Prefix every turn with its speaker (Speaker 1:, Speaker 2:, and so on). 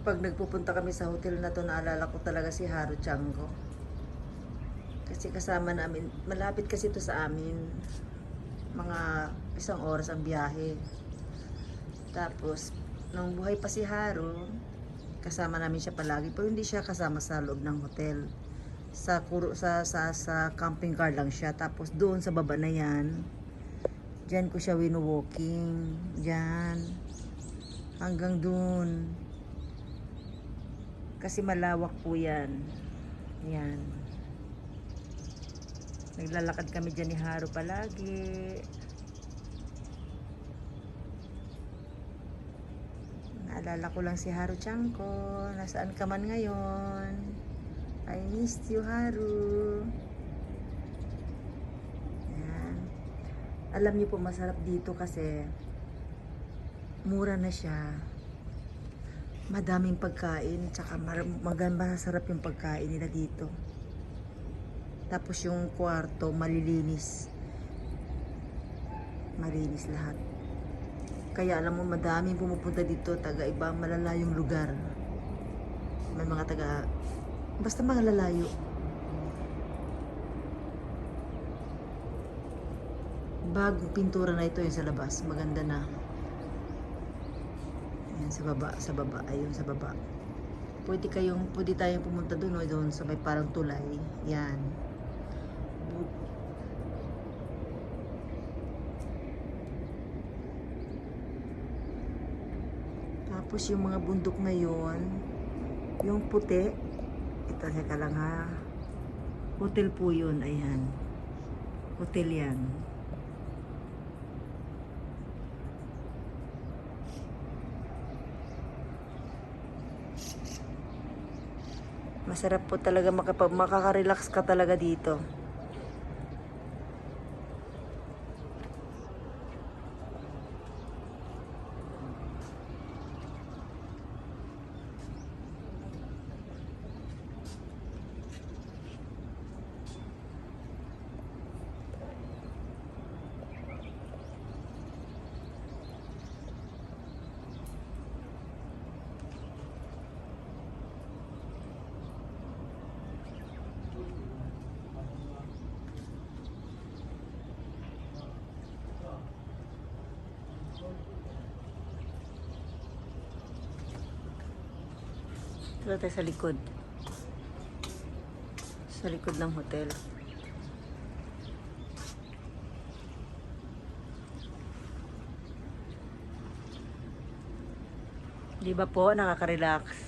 Speaker 1: pag nagpupunta kami sa hotel na to, naalala ko talaga si Haru Chango. Kasi kasama namin, malapit kasi to sa amin. Mga 1 oras ang biyahe. Tapos, nung buhay pa si Haru, kasama namin siya palagi. Pero hindi siya kasama sa loob ng hotel. Sa camping car lang siya. Tapos doon sa baba na yan, diyan ko siya wino-walking. Diyan. Hanggang doon. Kasi malawak po yan. Yan. Naglalakad kami dyan ni Haru palagi. Naalala ko lang si Haru Chanko. Nasaan ka man ngayon? I missed you, Haru. Yan. Alam niyo po, masarap dito kasi mura na siya. Madaming pagkain, tsaka masarap yung pagkain nila dito. Tapos yung kwarto, malilinis. Malinis lahat. Kaya alam mo, madaming pumupunta dito, taga ibang malalayong lugar. May mga taga, basta mga lalayo. Bagong pintura na ito yung sa labas, maganda na. Ayan, sa baba, ayun sa baba. Pwede tayong pumunta doon, doon sa may parang tulay. Yan. Tapos yung mga bundok ngayon, yung puti, ito teka lang ha. Hotel po yun, ayan. Hotel yan. Masarap po talaga makaka-relax ka talaga dito. Ito tayo sa likod. Sa likod ng hotel. Di ba po, nakaka-relax?